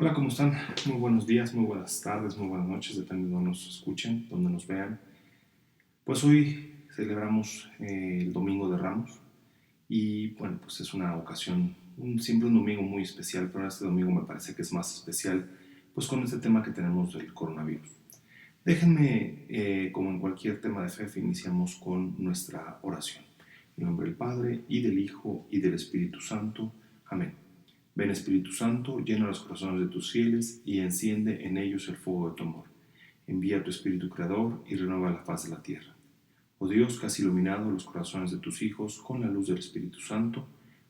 Hola, ¿cómo están? Muy buenos días, muy buenas tardes, muy buenas noches, depende de donde nos escuchen, donde nos vean. Pues hoy celebramos el Domingo de Ramos y bueno, pues es una ocasión, siempre un domingo muy especial, pero este domingo me parece que es más especial pues con este tema que tenemos del coronavirus. Déjenme, como en cualquier tema de fe, iniciamos con nuestra oración. En nombre del Padre, y del Hijo, y del Espíritu Santo. Amén. Ven Espíritu Santo, llena los corazones de tus fieles y enciende en ellos el fuego de tu amor. Envía tu Espíritu Creador y renueva la faz de la tierra. Oh Dios, que has iluminado los corazones de tus hijos con la luz del Espíritu Santo,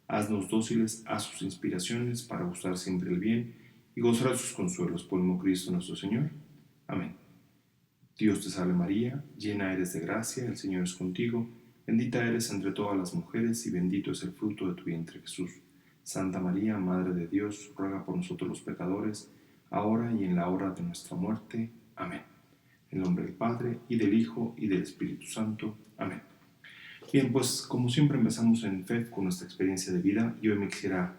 haznos dóciles a sus inspiraciones para gustar siempre el bien y gozar de sus consuelos por el mismo Cristo nuestro Señor. Amén. Dios te salve María, llena eres de gracia, el Señor es contigo, bendita eres entre todas las mujeres y bendito es el fruto de tu vientre Jesús. Santa María, Madre de Dios, ruega por nosotros los pecadores, ahora y en la hora de nuestra muerte. Amén. En el nombre del Padre, y del Hijo, y del Espíritu Santo. Amén. Bien, pues como siempre empezamos en FEF con nuestra experiencia de vida. Yo me quisiera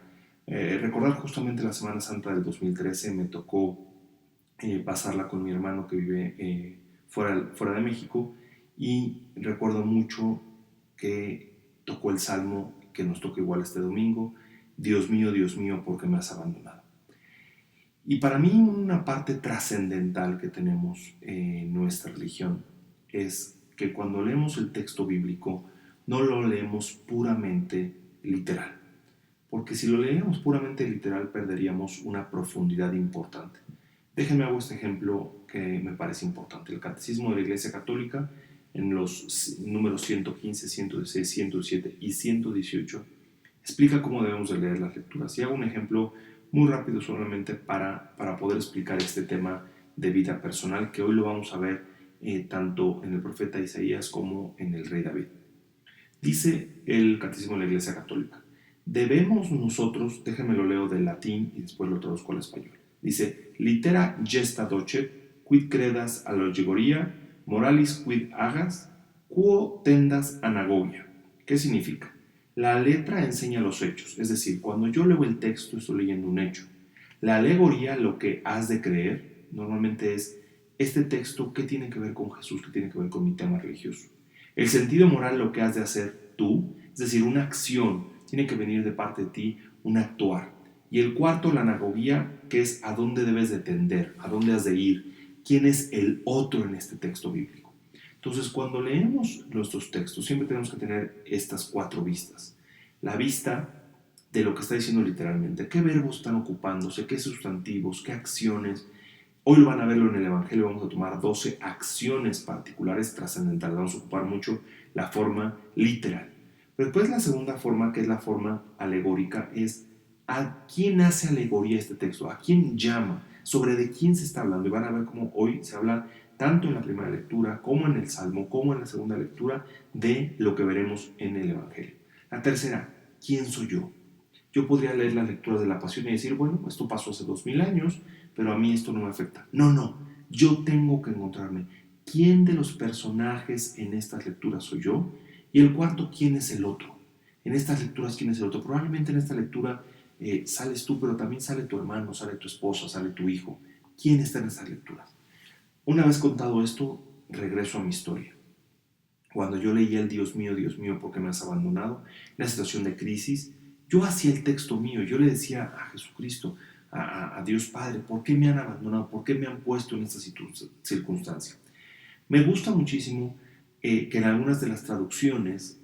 recordar justamente la Semana Santa del 2013. Me tocó pasarla con mi hermano que vive fuera de México, y recuerdo mucho que tocó el salmo que nos toca igual este domingo: Dios mío, ¿por qué me has abandonado? Y para mí una parte trascendental que tenemos en nuestra religión es que cuando leemos el texto bíblico no lo leemos puramente literal, porque si lo leemos puramente literal perderíamos una profundidad importante. Déjenme hago este ejemplo que me parece importante. El Catecismo de la Iglesia Católica, en los números 115, 116, 117 y 118, explica cómo debemos de leer las lecturas. Y hago un ejemplo muy rápido solamente para poder explicar este tema de vida personal, que hoy lo vamos a ver tanto en el profeta Isaías como en el rey David. Dice el Catecismo de la Iglesia Católica: debemos nosotros, déjenme lo leo del latín y después lo traduzco al español. Dice: litera gesta docet, quid credas allegoria, moralis quid hagas, quo tendas anagogia. ¿Qué significa? La letra enseña los hechos, es decir, cuando yo leo el texto estoy leyendo un hecho. La alegoría, lo que has de creer, normalmente es este texto, ¿qué tiene que ver con Jesús? ¿Qué tiene que ver con mi tema religioso? El sentido moral, lo que has de hacer tú, es decir, una acción, tiene que venir de parte de ti, un actuar. Y el cuarto, la anagogia, que es a dónde debes de tender, a dónde has de ir, quién es el otro en este texto bíblico. Entonces, cuando leemos nuestros textos, siempre tenemos que tener estas cuatro vistas. La vista de lo que está diciendo literalmente, qué verbos están ocupándose, qué sustantivos, qué acciones. Hoy lo van a verlo en el Evangelio, vamos a tomar 12 acciones particulares trascendentales, vamos a ocupar mucho la forma literal. Pero después la segunda forma, que es la forma alegórica, es a quién hace alegoría este texto, a quién llama, sobre de quién se está hablando. Y van a ver cómo hoy se habla tanto en la primera lectura, como en el Salmo, como en la segunda lectura, de lo que veremos en el Evangelio. La tercera, ¿quién soy yo? Yo podría leer las lecturas de la Pasión y decir, bueno, esto pasó hace 2000 años, pero a mí esto no me afecta. No, yo tengo que encontrarme quién de los personajes en estas lecturas soy yo, y el cuarto, quién es el otro. En estas lecturas, quién es el otro. Probablemente en esta lectura sales tú, pero también sale tu hermano, sale tu esposa, sale tu hijo. ¿Quién está en estas lecturas? Una vez contado esto, regreso a mi historia. Cuando yo leía el Dios mío, ¿por qué me has abandonado? En la situación de crisis, yo hacía el texto mío, yo le decía a Jesucristo, a Dios Padre, ¿por qué me han abandonado? ¿Por qué me han puesto en esta circunstancia? Me gusta muchísimo que en algunas de las traducciones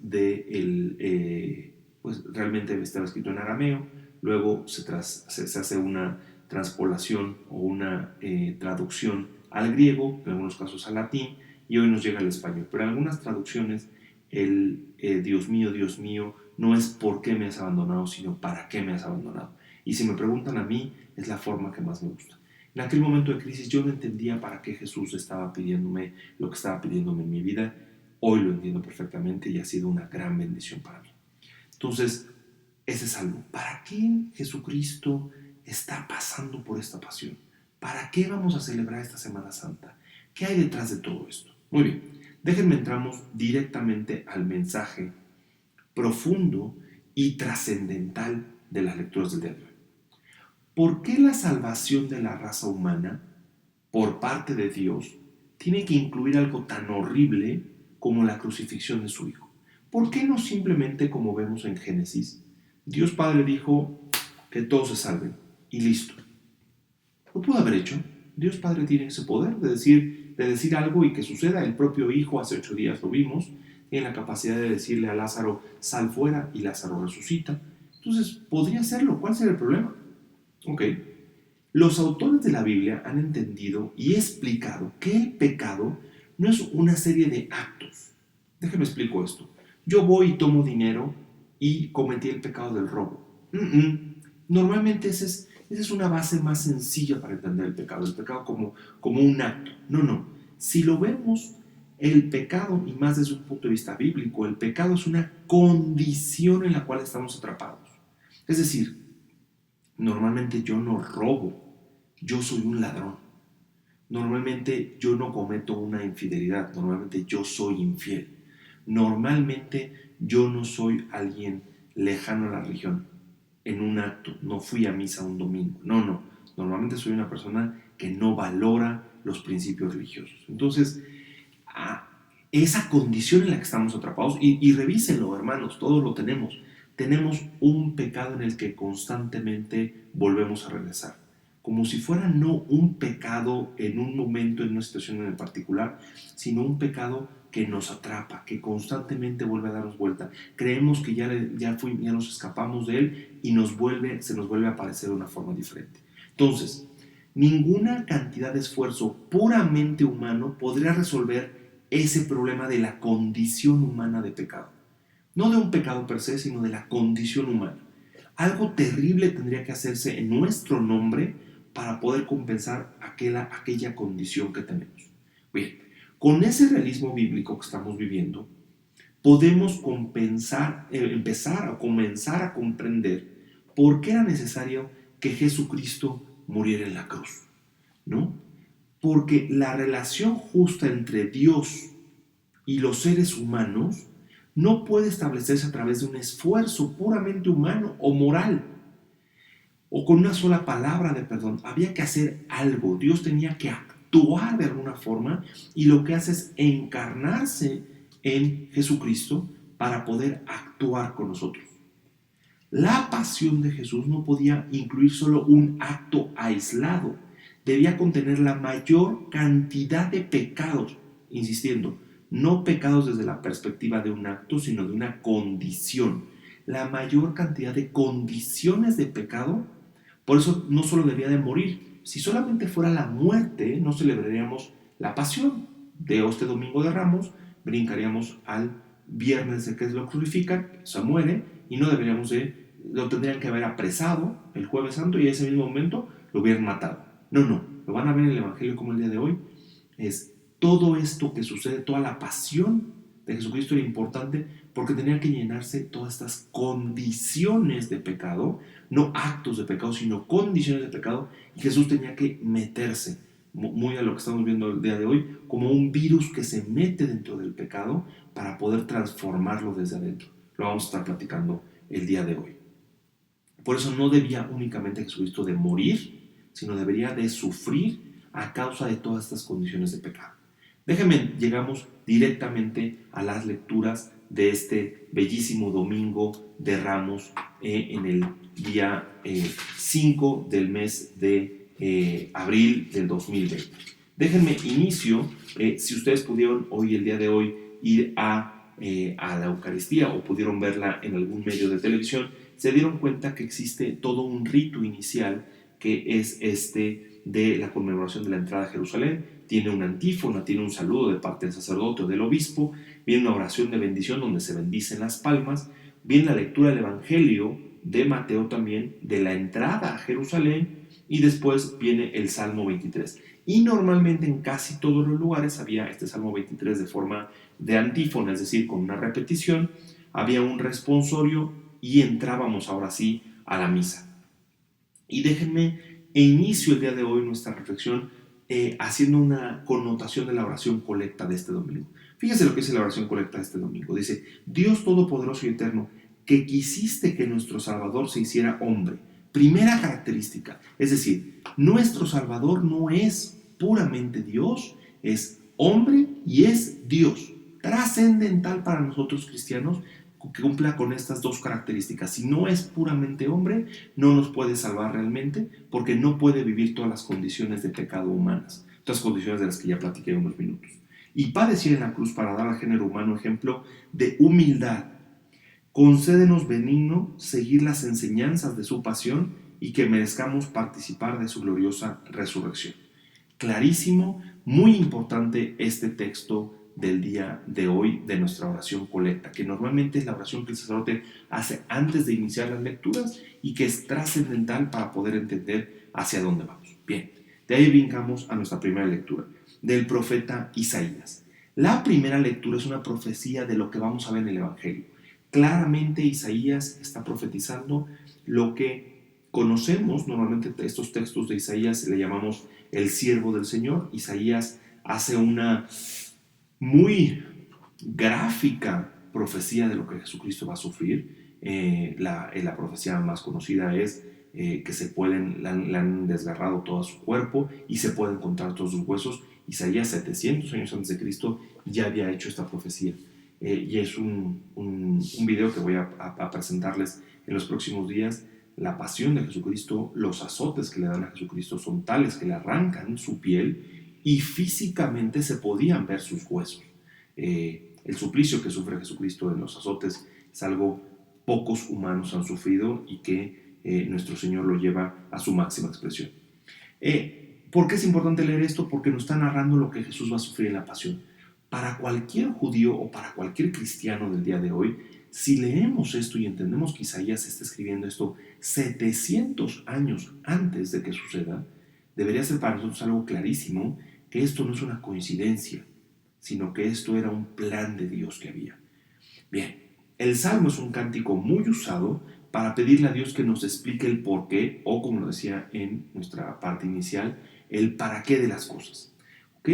pues realmente estaba escrito en arameo, luego se hace una transpolación o una traducción al griego, en algunos casos al latín, y hoy nos llega al español. Pero en algunas traducciones el Dios mío, no es por qué me has abandonado, sino para qué me has abandonado. Y si me preguntan a mí, es la forma que más me gusta. En aquel momento de crisis yo no entendía para qué Jesús estaba pidiéndome lo que estaba pidiéndome en mi vida. Hoy lo entiendo perfectamente y ha sido una gran bendición para mí. Entonces, ese es algo. ¿Para qué Jesucristo está pasando por esta pasión? ¿Para qué vamos a celebrar esta Semana Santa? ¿Qué hay detrás de todo esto? Muy bien, déjenme entramos directamente al mensaje profundo y trascendental de las lecturas del día de hoy. ¿por qué la salvación de la raza humana por parte de Dios tiene que incluir algo tan horrible como la crucifixión de su Hijo? ¿Por qué no simplemente, como vemos en Génesis, Dios Padre dijo que todos se salven y listo? Lo pudo haber hecho. Dios Padre tiene ese poder de decir algo y que suceda. El propio Hijo, hace 8 días lo vimos, tiene la capacidad de decirle a Lázaro, sal fuera, y Lázaro resucita. Entonces, podría hacerlo. ¿Cuál sería el problema? Ok. Los autores de la Biblia han entendido y explicado que el pecado no es una serie de actos. Déjame explico esto. Yo voy y tomo dinero y cometí el pecado del robo. Normalmente esa es una base más sencilla para entender el pecado como un acto. No. Si lo vemos, el pecado, y más desde un punto de vista bíblico, el pecado es una condición en la cual estamos atrapados. Es decir, normalmente yo no robo, yo soy un ladrón. Normalmente yo no cometo una infidelidad, normalmente yo soy infiel. Normalmente yo no soy alguien lejano a la religión en un acto, no fui a misa un domingo. No. Normalmente soy una persona que no valora los principios religiosos. Entonces, esa condición en la que estamos atrapados, y revísenlo, hermanos, todos lo tenemos. Tenemos un pecado en el que constantemente volvemos a regresar. Como si fuera no un pecado en un momento, en una situación en particular, sino un pecado que nos atrapa, que constantemente vuelve a darnos vuelta. Creemos que ya nos escapamos de él y se nos vuelve a aparecer de una forma diferente. Entonces, ninguna cantidad de esfuerzo puramente humano podría resolver ese problema de la condición humana de pecado. No de un pecado per se, sino de la condición humana. Algo terrible tendría que hacerse en nuestro nombre para poder compensar aquella condición que tenemos. Bien, con ese realismo bíblico que estamos viviendo, podemos empezar a comenzar a comprender por qué era necesario que Jesucristo muriera en la cruz, ¿no? Porque la relación justa entre Dios y los seres humanos no puede establecerse a través de un esfuerzo puramente humano o moral, o con una sola palabra de perdón. Había que hacer algo. Dios tenía que actuar de alguna forma, y lo que hace es encarnarse en Jesucristo para poder actuar con nosotros. La pasión de Jesús no podía incluir solo un acto aislado. Debía contener la mayor cantidad de pecados, insistiendo, no pecados desde la perspectiva de un acto, sino de una condición. La mayor cantidad de condiciones de pecado. Por eso no solo debía de morir. Si solamente fuera la muerte, no celebraríamos la pasión de este domingo de Ramos, brincaríamos al viernes de que lo crucifican, se muere, y no deberíamos lo tendrían que haber apresado el jueves santo y en ese mismo momento lo hubieran matado. No, lo van a ver en el Evangelio como el día de hoy. Es todo esto que sucede, toda la pasión de Jesucristo era importante porque tenía que llenarse todas estas condiciones de pecado, no actos de pecado, sino condiciones de pecado, y Jesús tenía que meterse, muy a lo que estamos viendo el día de hoy, como un virus que se mete dentro del pecado para poder transformarlo desde adentro. Lo vamos a estar platicando el día de hoy. Por eso no debía únicamente Jesucristo de morir, sino debería de sufrir a causa de todas estas condiciones de pecado. Déjenme, llegamos directamente a las lecturas de este bellísimo domingo de Ramos, en el día 5 del mes de abril del 2020. Déjenme inicio, si ustedes pudieron hoy, el día de hoy, ir a la Eucaristía o pudieron verla en algún medio de televisión, se dieron cuenta que existe todo un rito inicial que es de la conmemoración de la entrada a Jerusalén. Tiene una antífona, tiene un saludo de parte del sacerdote o del obispo, viene una oración de bendición donde se bendicen las palmas, viene la lectura del Evangelio de Mateo también, de la entrada a Jerusalén, y después viene el Salmo 23. Y normalmente en casi todos los lugares había este Salmo 23 de forma de antífona, es decir, con una repetición, había un responsorio y entrábamos ahora sí a la misa. Y déjenme inicio el día de hoy nuestra reflexión haciendo una connotación de la oración colecta de este domingo. Fíjense lo que dice la oración colecta de este domingo. Dice: Dios Todopoderoso y Eterno, que quisiste que nuestro Salvador se hiciera hombre, Primera característica, es decir, nuestro Salvador no es puramente Dios, es hombre y es Dios. Trascendental para nosotros cristianos que cumpla con estas dos características. Si no es puramente hombre, no nos puede salvar realmente, porque no puede vivir todas las condiciones de pecado humanas, todas las condiciones de las que ya platiqué en unos minutos. Y padecer en la cruz para dar al género humano ejemplo de humildad. Concédenos, benigno, seguir las enseñanzas de su pasión y que merezcamos participar de su gloriosa resurrección. Clarísimo, muy importante este texto del día de hoy de nuestra oración colecta, que normalmente es la oración que el sacerdote hace antes de iniciar las lecturas y que es trascendental para poder entender hacia dónde vamos. Bien, de ahí brincamos a nuestra primera lectura, del profeta Isaías. La primera lectura es una profecía de lo que vamos a ver en el Evangelio. Claramente Isaías está profetizando lo que conocemos, normalmente estos textos de Isaías le llamamos el siervo del Señor. Isaías hace una muy gráfica profecía de lo que Jesucristo va a sufrir. La profecía más conocida es que le han desgarrado todo su cuerpo y se pueden contar todos sus huesos. Isaías 700 años antes de Cristo ya había hecho esta profecía. Y es un video que voy a presentarles en los próximos días. La pasión de Jesucristo, los azotes que le dan a Jesucristo son tales que le arrancan su piel y físicamente se podían ver sus huesos. El suplicio que sufre Jesucristo en los azotes es algo pocos humanos han sufrido y que nuestro Señor lo lleva a su máxima expresión. ¿Por qué es importante leer esto? Porque nos está narrando lo que Jesús va a sufrir en la pasión. Para cualquier judío o para cualquier cristiano del día de hoy, si leemos esto y entendemos que Isaías está escribiendo esto 700 años antes de que suceda, debería ser para nosotros algo clarísimo que esto no es una coincidencia, sino que esto era un plan de Dios que había. Bien, el Salmo es un cántico muy usado para pedirle a Dios que nos explique el por qué, o como lo decía en nuestra parte inicial, el para qué de las cosas. ¿Ok?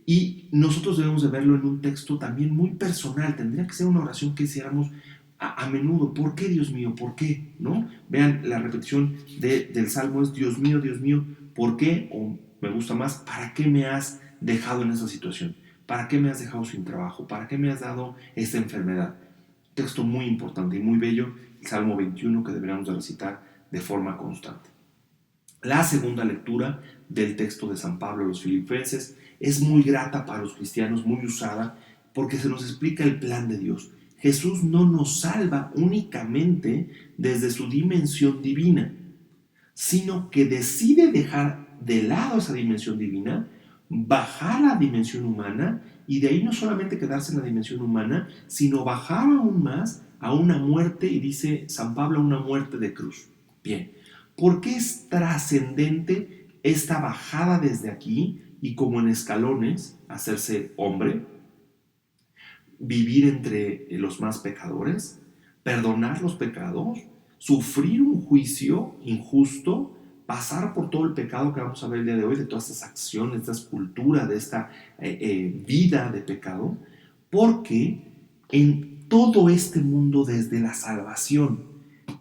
Y nosotros debemos de verlo en un texto también muy personal. Tendría que ser una oración que hiciéramos a menudo. ¿Por qué, Dios mío? ¿Por qué? ¿No? Vean, la repetición del Salmo es Dios mío, ¿por qué? O me gusta más, ¿para qué me has dejado en esa situación? ¿Para qué me has dejado sin trabajo? ¿Para qué me has dado esta enfermedad? Texto muy importante y muy bello, el Salmo 21 que deberíamos de recitar de forma constante. La segunda lectura del texto de San Pablo a los Filipenses es muy grata para los cristianos, muy usada, porque se nos explica el plan de Dios. Jesús no nos salva únicamente desde su dimensión divina, sino que decide dejar de lado esa dimensión divina, bajar a la dimensión humana y de ahí no solamente quedarse en la dimensión humana, sino bajar aún más a una muerte, y dice San Pablo, una muerte de cruz. Bien, ¿por qué es trascendente esta bajada desde aquí y como en escalones, hacerse hombre, vivir entre los más pecadores, perdonar los pecados, sufrir un juicio injusto, pasar por todo el pecado que vamos a ver el día de hoy, de todas estas acciones, de esta cultura, de esta vida de pecado? Porque en todo este mundo, desde la salvación,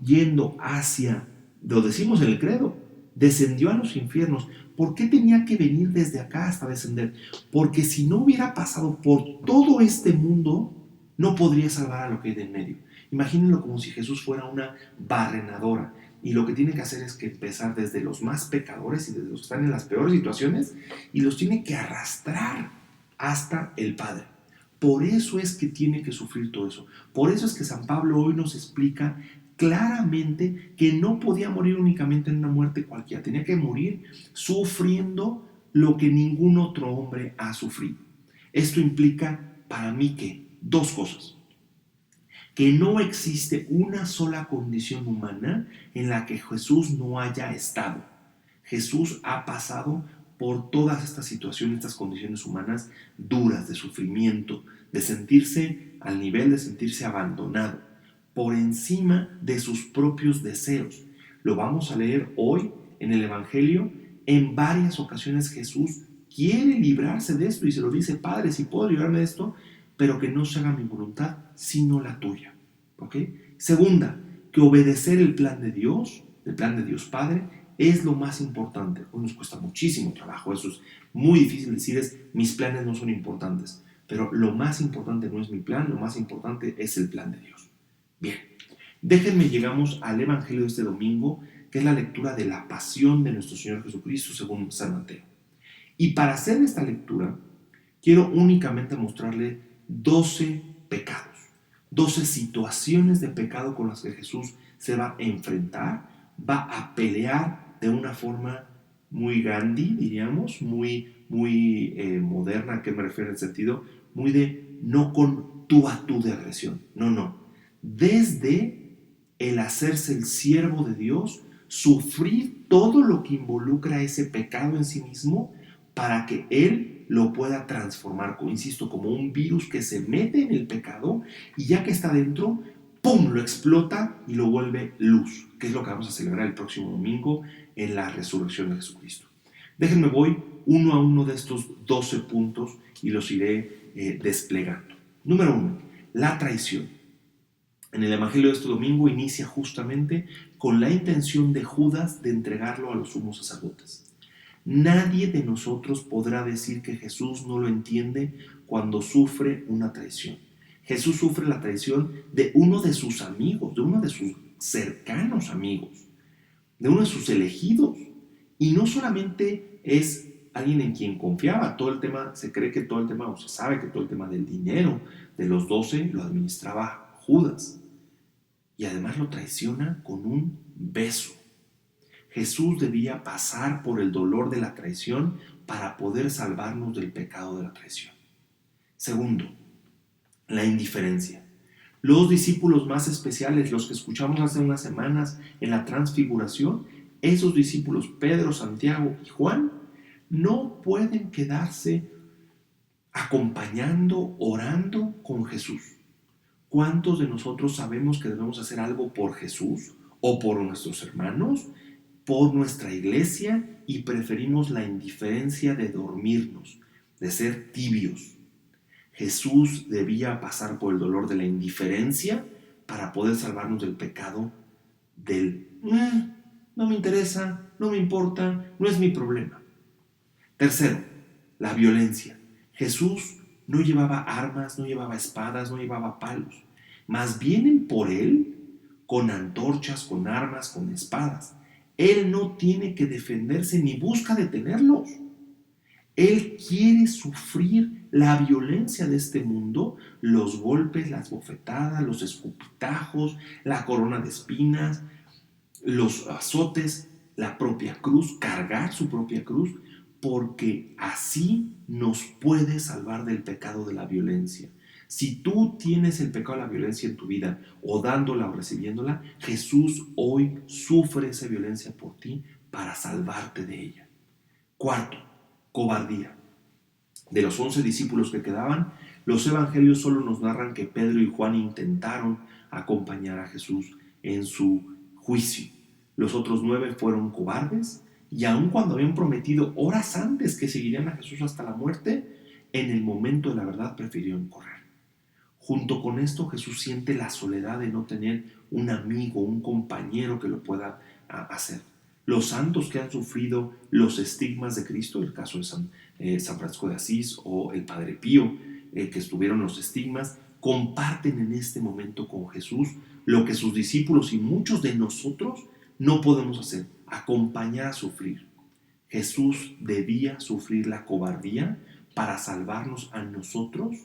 yendo hacia, lo decimos en el credo, descendió a los infiernos. ¿Por qué tenía que venir desde acá hasta descender? Porque si no hubiera pasado por todo este mundo, no podría salvar a lo que hay de en medio. Imagínenlo como si Jesús fuera una barrenadora y lo que tiene que hacer es que empezar desde los más pecadores y desde los que están en las peores situaciones y los tiene que arrastrar hasta el Padre. Por eso es que tiene que sufrir todo eso. Por eso es que San Pablo hoy nos explica claramente que no podía morir únicamente en una muerte cualquiera, tenía que morir sufriendo lo que ningún otro hombre ha sufrido. Esto implica para mí que dos cosas: que no existe una sola condición humana en la que Jesús no haya estado. Jesús ha pasado por todas estas situaciones, estas condiciones humanas duras, de sufrimiento, de sentirse al nivel de sentirse abandonado, por encima de sus propios deseos. Lo vamos a leer hoy en el Evangelio. En varias ocasiones Jesús quiere librarse de esto y se lo dice: Padre, si puedo librarme de esto, pero que no se haga mi voluntad, sino la tuya. ¿Ok? Segunda, que obedecer el plan de Dios el plan de Dios Padre, es lo más importante. Hoy nos cuesta muchísimo trabajo, eso es muy difícil decir, mis planes no son importantes, pero lo más importante no es mi plan, lo más importante es el plan de Dios. Bien, déjenme llegamos al Evangelio de este domingo, que es la lectura de la pasión de nuestro Señor Jesucristo según San Mateo. Y para hacer esta lectura, quiero únicamente mostrarle 12 pecados, 12 situaciones de pecado con las que Jesús se va a enfrentar, va a pelear de una forma muy Gandhi, diríamos, muy moderna. ¿A qué me refiero en el sentido? Muy de no con tú a tú de agresión, no. Desde el hacerse el siervo de Dios, sufrir todo lo que involucra ese pecado en sí mismo para que Él lo pueda transformar, insisto, como un virus que se mete en el pecado y ya que está dentro, ¡pum!, lo explota y lo vuelve luz, que es lo que vamos a celebrar el próximo domingo en la resurrección de Jesucristo. Déjenme voy uno a uno de estos 12 puntos y los iré desplegando. Número 1, la traición. En el Evangelio de este domingo inicia justamente con la intención de Judas de entregarlo a los sumos sacerdotes. Nadie de nosotros podrá decir que Jesús no lo entiende cuando sufre una traición. Jesús sufre la traición de uno de sus amigos, de uno de sus cercanos amigos, de uno de sus elegidos. Y no solamente es alguien en quien confiaba. Todo el tema, se cree que todo el tema, o se sabe que todo el tema del dinero de los 12 lo administraba Judas. Y además lo traiciona con un beso. Jesús debía pasar por el dolor de la traición para poder salvarnos del pecado de la traición. Segundo, la indiferencia. Los discípulos más especiales, los que escuchamos hace unas semanas en la transfiguración, esos discípulos, Pedro, Santiago y Juan, no pueden quedarse acompañando, orando con Jesús. ¿Cuántos de nosotros sabemos que debemos hacer algo por Jesús o por nuestros hermanos, por nuestra iglesia, y preferimos la indiferencia de dormirnos, de ser tibios? Jesús debía pasar por el dolor de la indiferencia para poder salvarnos del pecado del no me interesa, no me importa, no es mi problema. Tercero, la violencia. Jesús no llevaba armas, no llevaba espadas, no llevaba palos. Más vienen por él con antorchas, con armas, con espadas. Él no tiene que defenderse ni busca detenerlos. Él quiere sufrir la violencia de este mundo, los golpes, las bofetadas, los escupitajos, la corona de espinas, los azotes, la propia cruz, cargar su propia cruz, porque así nos puede salvar del pecado de la violencia. Si tú tienes el pecado de la violencia en tu vida, o dándola o recibiéndola, Jesús hoy sufre esa violencia por ti para salvarte de ella. Cuarto, cobardía. De los 11 discípulos que quedaban, los evangelios solo nos narran que Pedro y Juan intentaron acompañar a Jesús en su juicio. Los otros 9 fueron cobardes, y aun cuando habían prometido horas antes que seguirían a Jesús hasta la muerte, en el momento de la verdad prefirieron correr. Junto con esto, Jesús siente la soledad de no tener un amigo, un compañero que lo pueda hacer. Los santos que han sufrido los estigmas de Cristo, el caso de San Francisco de Asís o el Padre Pío, que estuvieron los estigmas, comparten en este momento con Jesús lo que sus discípulos y muchos de nosotros no podemos hacer: acompañar a sufrir. Jesús debía sufrir la cobardía para salvarnos a nosotros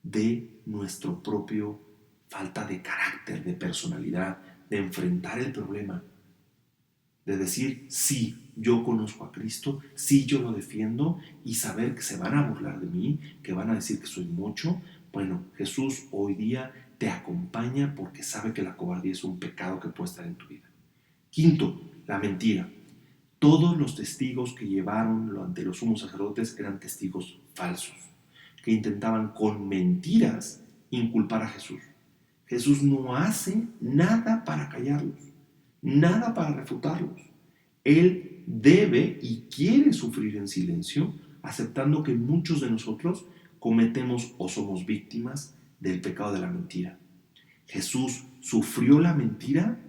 de nuestro propio falta de carácter, de personalidad, de enfrentar el problema, de decir, sí, yo conozco a Cristo, sí, yo lo defiendo, y saber que se van a burlar de mí, que van a decir que soy mucho. Bueno, Jesús hoy día te acompaña porque sabe que la cobardía es un pecado que puede estar en tu vida. Quinto, la mentira. Todos los testigos que llevaron ante los sumos sacerdotes eran testigos falsos, que intentaban con mentiras inculpar a Jesús. Jesús no hace nada para callarlos, nada para refutarlos. Él debe y quiere sufrir en silencio, aceptando que muchos de nosotros cometemos o somos víctimas del pecado de la mentira. Jesús sufrió la mentira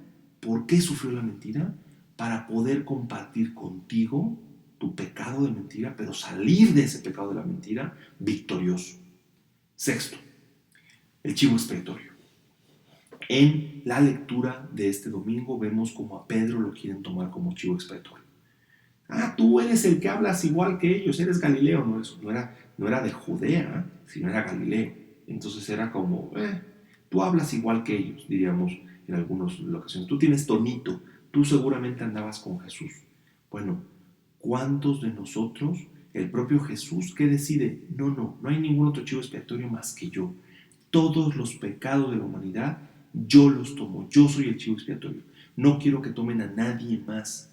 ¿Por qué sufrió la mentira? Para poder compartir contigo tu pecado de mentira, pero salir de ese pecado de la mentira victorioso. Sexto, el chivo expiatorio. En la lectura de este domingo vemos como a Pedro lo quieren tomar como chivo expiatorio. Tú eres el que hablas igual que ellos, eres Galileo. No era de Judea, sino era Galileo. Entonces era como, tú hablas igual que ellos, diríamos en algunas ocasiones. Tú tienes tonito, tú seguramente andabas con Jesús. Bueno, ¿cuántos de nosotros, el propio Jesús, qué decide? No hay ningún otro chivo expiatorio más que yo. Todos los pecados de la humanidad, yo los tomo. Yo soy el chivo expiatorio. No quiero que tomen a nadie más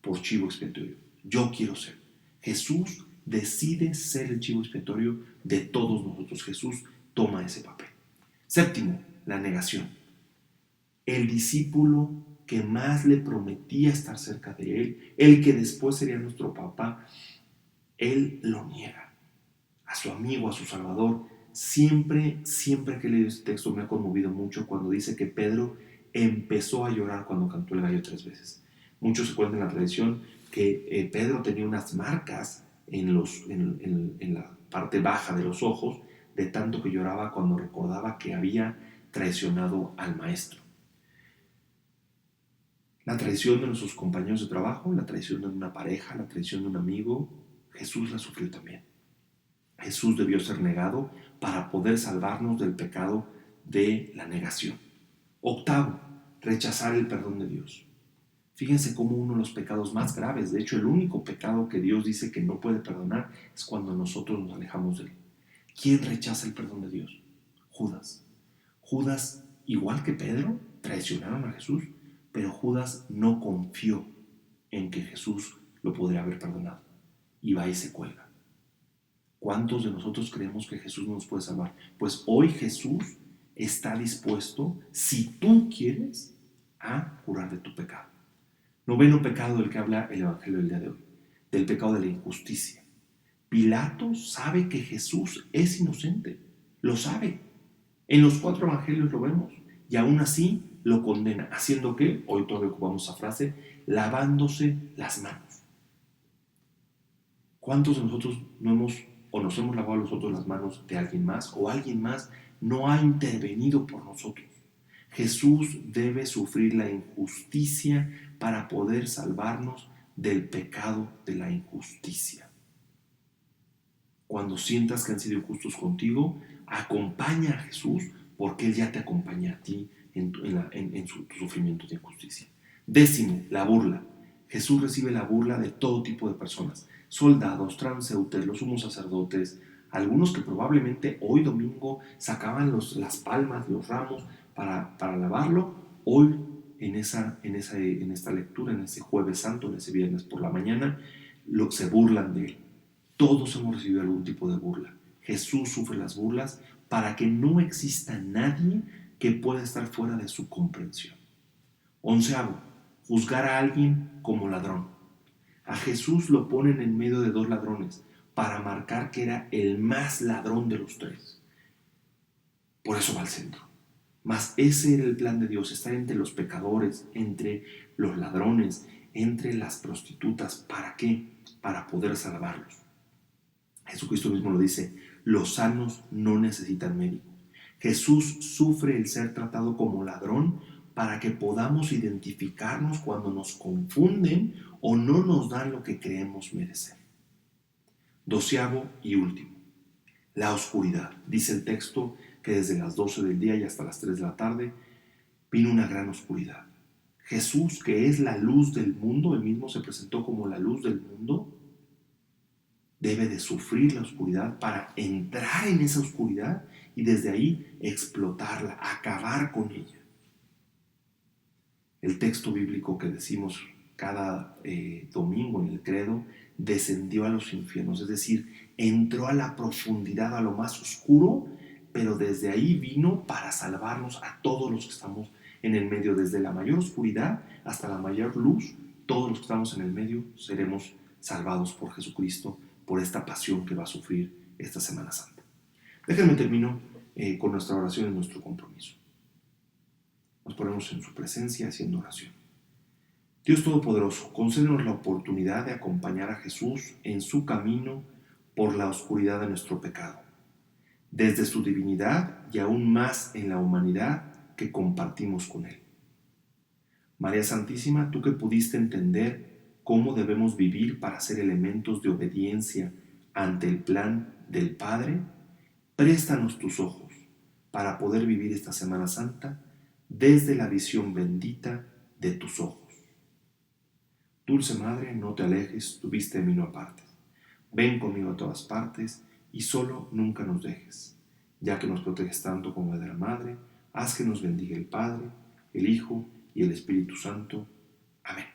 por chivo expiatorio. Yo quiero ser. Jesús decide ser el chivo expiatorio de todos nosotros. Jesús toma ese papel. Séptimo, la negación. El discípulo que más le prometía estar cerca de él, el que después sería nuestro papá, él lo niega. A su amigo, a su Salvador. Siempre que he leído este texto me ha conmovido mucho cuando dice que Pedro empezó a llorar cuando cantó el gallo 3 veces. Muchos se cuentan en la tradición que Pedro tenía unas marcas en la parte baja de los ojos de tanto que lloraba cuando recordaba que había traicionado al maestro. La traición de nuestros compañeros de trabajo, la traición de una pareja, la traición de un amigo, Jesús la sufrió también. Jesús debió ser negado para poder salvarnos del pecado de la negación. Octavo, rechazar el perdón de Dios. Fíjense cómo uno de los pecados más graves, de hecho el único pecado que Dios dice que no puede perdonar, es cuando nosotros nos alejamos de él. ¿Quién rechaza el perdón de Dios? Judas. Judas, igual que Pedro, traicionaron a Jesús, pero Judas no confió en que Jesús lo podría haber perdonado. Y va y se cuelga. ¿Cuántos de nosotros creemos que Jesús nos puede salvar? Pues hoy Jesús está dispuesto, si tú quieres, a curar de tu pecado. Noveno pecado del que habla el Evangelio del día de hoy, del pecado de la injusticia. Pilato sabe que Jesús es inocente, lo sabe. En los 4 evangelios lo vemos, y aún así lo condena. ¿Haciendo qué? Hoy todavía ocupamos esa frase, lavándose las manos. ¿Cuántos de nosotros no hemos o nos hemos lavado nosotros las manos de alguien más o alguien más no ha intervenido por nosotros? Jesús debe sufrir la injusticia para poder salvarnos del pecado de la injusticia. Cuando sientas que han sido injustos contigo, acompaña a Jesús porque Él ya te acompaña a ti en tu sufrimiento de injusticia. Décimo, la burla. Jesús recibe la burla de todo tipo de personas. Soldados, transeúntes, los sumos sacerdotes, algunos que probablemente hoy domingo sacaban las palmas, los ramos para lavarlo. Hoy en esta lectura, en ese jueves santo, en ese viernes por la mañana, se burlan de él. Todos hemos recibido algún tipo de burla. Jesús sufre las burlas para que no exista nadie que pueda estar fuera de su comprensión. Onceavo, juzgar a alguien como ladrón. A Jesús lo ponen en medio de 2 ladrones para marcar que era el más ladrón de los 3. Por eso va al centro. Mas ese era el plan de Dios, estar entre los pecadores, entre los ladrones, entre las prostitutas. ¿Para qué? Para poder salvarlos. Jesucristo mismo lo dice, los sanos no necesitan médico. Jesús sufre el ser tratado como ladrón para que podamos identificarnos cuando nos confunden o no nos dan lo que creemos merecer. 12º y último, la oscuridad. Dice el texto que desde las 12 del día y hasta las 3 de la tarde vino una gran oscuridad. Jesús, que es la luz del mundo, él mismo se presentó como la luz del mundo, debe de sufrir la oscuridad para entrar en esa oscuridad y desde ahí explotarla, acabar con ella. El texto bíblico que decimos cada domingo en el credo descendió a los infiernos, es decir, entró a la profundidad, a lo más oscuro, pero desde ahí vino para salvarnos a todos los que estamos en el medio, desde la mayor oscuridad hasta la mayor luz. Todos los que estamos en el medio seremos salvados por Jesucristo, por esta pasión que va a sufrir esta Semana Santa. Déjenme termino con nuestra oración y nuestro compromiso. Nos ponemos en su presencia haciendo oración. Dios Todopoderoso, concédenos la oportunidad de acompañar a Jesús en su camino por la oscuridad de nuestro pecado, desde su divinidad y aún más en la humanidad que compartimos con Él. María Santísima, tú que pudiste entender cómo debemos vivir para ser elementos de obediencia ante el plan del Padre, préstanos tus ojos para poder vivir esta Semana Santa desde la visión bendita de tus ojos. Dulce Madre, no te alejes, tu vista de mí no apartes. Ven conmigo a todas partes y solo nunca nos dejes. Ya que nos proteges tanto como de la Madre, haz que nos bendiga el Padre, el Hijo y el Espíritu Santo. Amén.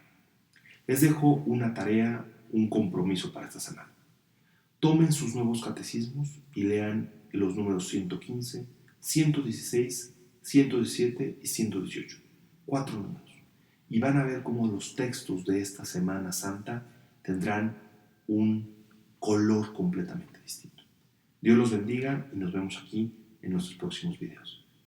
Les dejo una tarea, un compromiso para esta semana. Tomen sus nuevos catecismos y lean los números 115, 116, 117 y 118. 4 números. Y van a ver cómo los textos de esta Semana Santa tendrán un color completamente distinto. Dios los bendiga y nos vemos aquí en nuestros próximos videos.